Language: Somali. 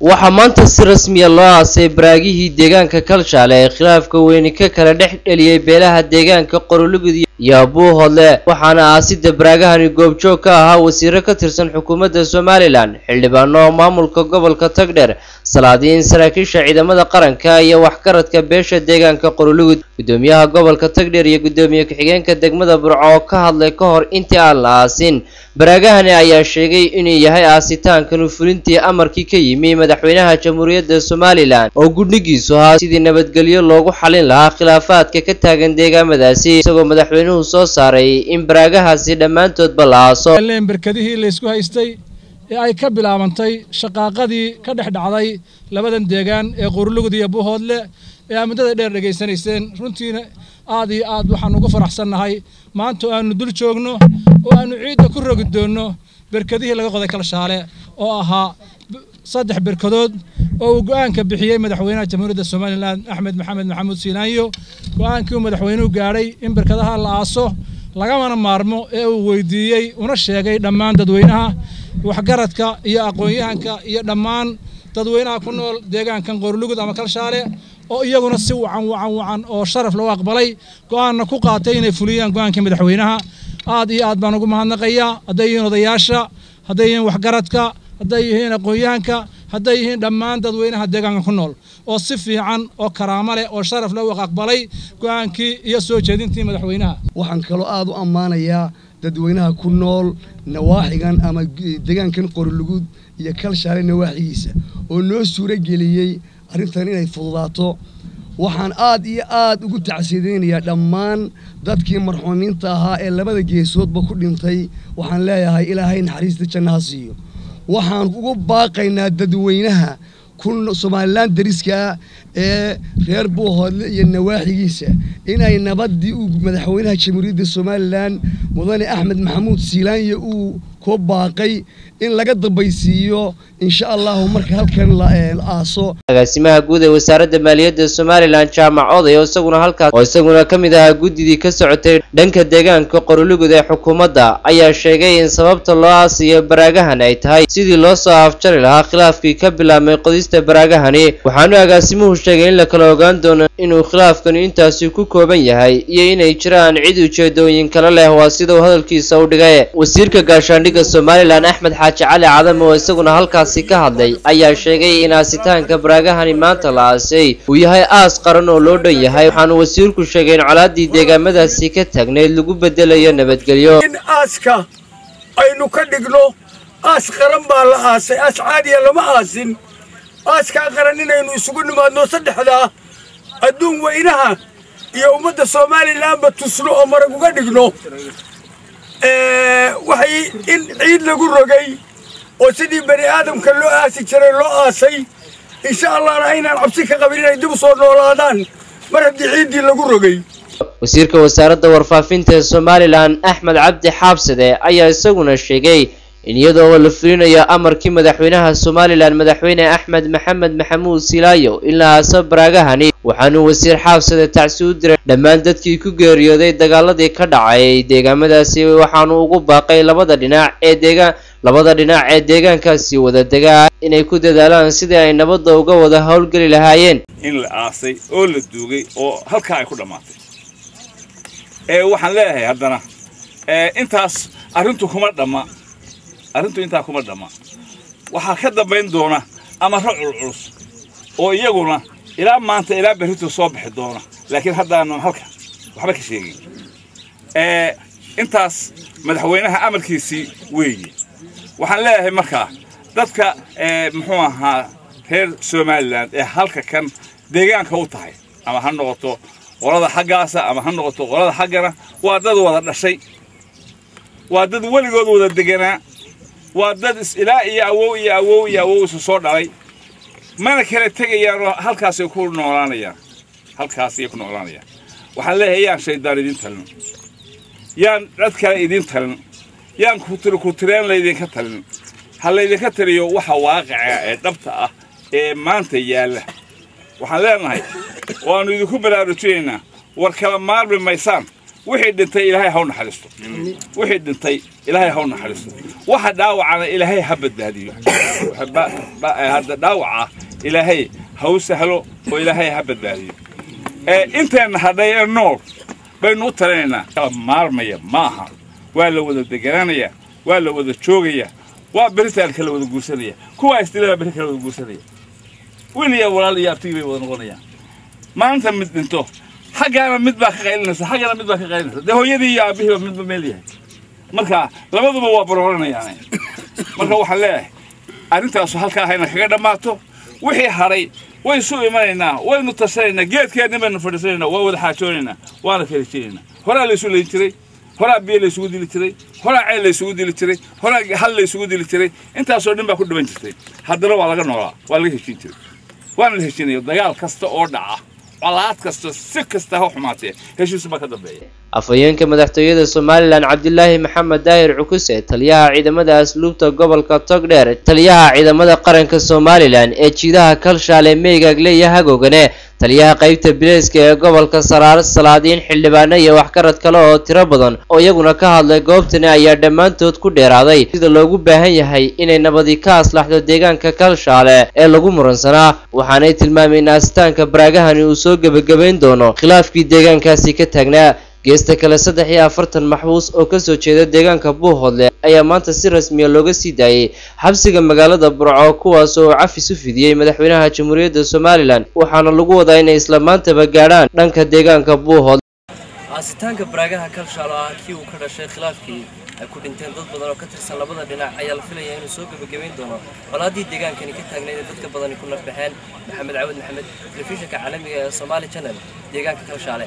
waxaa maanta si rasmi ah loo aasay baraagihii deegaanka Kalshaale ee khilaafka weyn ka kala dhex dhaliyay beelaha deegaanka Qorolugud iyo Buuhoodle waxaana aasida baraagahani goobjoog ka ahaa wasiiro ka tirsan xukuumadda Somaliland xildhibaano maamulka gobolka Tagdheer salaadiin saraakiisha ciidamada qaranka iyo waxgaradka beesha deegaanka Qorolugud gudoomiyaha gobolka Tagdheer iyo gudoomiye ku-xigeenka degmada Burco oo ka hadlay ka hor intii aan la aasin baraagahani ayaa sheegay inuu yahay aasitaankan fulintii amarkii ka yimi madaxweynaha jamhuuriyadda Somaliland oo gudnigiisu ahaa sidii nabadgelyo loogu xalin lahaa khilaafaadka ka taagan deegaamadaasi isagoo madaxweynuhu soo saaray in baraagahaasi dhammaantoodba la aaso barkadihii la isku haystay ee ay ka bilaabantay shaqaaqadii ka dhex dhacday labadan deegaan ee Qorolugud iyo Buuhoodle ee muddada dheer dhageysanayseen runtiina aad iyo aad waxaan ugu faraxsanahay maanta aanu dul joogno oo aanu ciidda ku rogi doono barkadihii laga qoday Kalshaale oo ahaa 3 barkadood oo uu go'aanka bixiyay madaxweynaha jamhuuriyadda Somaliland Axmed Maxamed Maxamuud Siinaanyo go'aankii madaxweynuhu gaaray in barkadaha la aaso lagamana maarmo ee uu weydiiyay una sheegay dhammaan dadweynaha waxgaradka iyo aqoon-yahanka iyo dhammaan dadweynaha ku nool deegaankan Qorolugud ama Kalshaale oo iyaguna si wacan oo sharaf loo aqbalay go'aanna ku qaatay inay fuliyaan go'aankii madaxweynaha aad iyo aad baan ugu mahadnaqayaa haday yihiin odayaasha haday yihiin waxgaradka haday yihiin aqoon-yahanka haday yihiin dhammaan dadweynaha deegaanka ku nool oo si fiican oo karaamo leh oo sharaf loo aqbalay go'aankii iyo soo jeedintii madaxweynaha waxaan kaloo aad u ammaanayaa dadweynaha ku nool nawaaxigan ama deegaankan Qorolugud iyo Kalshaale nawaaxigiisa oo noo suura geliyay arrintan inay fududaato waxaan aad iyo aad ugu tacsiideynayaa dhammaan dadkii marxuumiinta ahaa ee labada geesoodba ku dhintay waxaan leeyahay ilaahay naxariista jannaha siiyo waxaan ugu baaqaynaa dadweynaha kun Somaliland dariska ee reer Buuhoodle iyo nawaaxigiisa inay nabadii uu madaxweynaha jamhuuriyadda Somaliland mudane Axmed Maxamuud Siinaanyo uu ku baaqay in laga dambaysiiyo insha Allah marka halkan la aaso agaasimaha guud ee wasaaradda maaliyadda Somaliland Jaamac Oday oo isaguna kamid ah gudidii ka socotay dhanka deegaanka Qorolugud ee xukuumadda ayaa sheegay in sababta loo aasiyo baraagahan ay tahay sidii loo soo afjari lahaa khilaafkii ka bilaabmay qodista baraagahani waxaanu agaasimuhu sheegay in la kala ogaan doono inuu khilaafkan intaasi ku kooban yahay iyo inay jiraan cid ujeedooyin kala leh waa sida uu hadalkiisa u dhigay wasiirka gaashaandhigga Somaliland Axmed Xaaji Cali Cadam oo isaguna halkaasi ka hadlay ayaa sheegay in aasitaanka baraagahani maanta la aasay uu yahay aas qaran oo loo dhan yahay waxaanu wasiirku sheegay in colaadii deegaamadaasi ka taagneed lagu bedelayo nabadgelyo in aaska aynu ka dhigno aas qaran baa la aasay aas caadiya lama aasin aaska qaran inaynu isugu nimaadno saddexda adduun weynaha iyo ummadda Somaliland ba tusno oo marag uga dhigno waxay in ciid lagu rogay oo sidii bani aadamka loo aasi jiray loo aasay insha Allah inaan cabsi ka qabin inay dib soo noolaadaan mar haddii ciidii lagu rogay wasiirka wasaaradda warfaafinta ee Somaliland Axmed Cabdi Xaabsade ayaa isaguna sheegay in iyadoo la fulinayo amarkii madaxweynaha Somaliland madaxweyne Axmed Maxamed Maxamuud Siinaanyo in la aaso baraagahani waxaanu wasiir Xaabsade tacsi u diray dhammaan dadkii ku geeriyooday dagaaladii ka dhacay deegaamadaasi waxaanu ugu baaqay labada dhinac ee deegaankaasi wada degaa inay ku dadaalaan sidii ay nabadda uga wada howlgali lahaayeen in la aasay oo la duugay oo halka ay ku dhamaatay waxaan leeyahay haddana intaas arrintu intaa kuma dhama waxaa ka dambayn doona amarro culculus oo iyaguna ilaa maanta ilaa berrito soo bixi doona laakiin haddaanan halka waxba ka sheegin intaas madaxweynaha amarkiisii weeye waxaan leeyahay markaa dadka muxuu ahaa reer Somaliland ee halka kan deegaanka u tahay ama ha noqoto qolada xaggaasa ama ha noqoto qolada xaggana waa dad wada dhashay waa dad weligood wada deganaa waa dad ilaa iyo awow isu soo dhalay mana kala tegayaan halkaas ay ku noolaanayaan waxaan leeyahay yaan shaydaan idin talin yaan dad kale idin talin yaan ku tireen laydinka talin ha laydinka taliyo waxa waaqica ee dhabta ah ee maanta yaala waxaan leenahay waanu idinku baraarujinaynaa war kala maarmi maysaan wixii dhintay ilaahay ha u naxariisto wixii dhintay ilaahay ha u naxariisto waxa dhaawacana ilaahay ha badbaadiyo hadda dhaawaca ilaahay ha u sahlo oo ilaahay ha badbaadiyo intaan hadhay nool baynu tareenaa maarmaya maaha waa la wada degananaya waa la wada joogaya waa beritaan kala wada guursanaya kuwa istilaa beri kala wada guursanaya weliya walaal iyo abtigay wada noqonayaan maanta mid dhinto xaqana mid baa ka qaylinaysa xaqana mid baa ka qaylinaysa hooyadii iyo aabihii mid meel yahay marka labaduba waa barooranayaan marka waxaan leeyahay arintaas halka hayna kaga dhamaato wixii haray way soo imaanayna waynu tashanayna geedkeena baynu fadhiisanayna waa wada xaajoonayna waana kala jeedina hore la isu leeyin jiray hore biyo la isugu dili jiray hore ceel la isugu dili jiray hore hal la isugu dili jiray intaas oo dhan baa ku dhiban jirtay haddana waa laga noolaa waa laga heshiin jiray waana la heshiinayo dagaal kasta oo dhaca calaad kasta si kasta ha xumaatee heshiis ba ka dambeeya afayeenka madaxtooyada Soomaaliland Cabdilaahi Maxamed Daahir Cukuse taliyaha ciidamada asluubta gobolka Togdheer taliyaha ciidamada qaranka Soomaaliland ee jiidaha Kalshaale Meegagle iyo Hagogane taliyaha qaybta bileeska ee gobolka Saraar Salaadiin xildhibaano iyo wax karad kale oo tiro badan oo iyaguna ka hadlay goobtani ayaa dhamaantood ku dheeraaday sida loogu baahan yahay inay nabadi ka aslaxdo deegaanka Kalshaale ee lagu muransanaa waxaanay tilmaameen astaanka baraagahani uu soo gabagabeyn doono khilaafkii deegaankaasi ka taagnaa geesta kale 43 maxbuus oo ka soo jeeda deegaanka Buuhoodle ayaa maanta si rasmi ah looga sii daayay xabsiga magaalada Burco kuwaas oo cafis u fidiyay madaxweynaha Jamhuuriyadda Soomaaliland waxaana lagu wadaa inay isla maantaba gaaraan dhanka deegaanka Buuhoodle asitaanka baraagaha Kalshaale ah kii uu ka dhashay khilaafkii ay ku dhinteen dad badan oo ka tirsan labada dhinac ayaa la filayaa inuu soo gabagabeyn doono walaadii deegaankani ka taagnayd dadka badan ku nafbaxeen Maxamed Cawad Maxamed telefishinka caalamiga ee Somali Channel deegaanka Kalshaale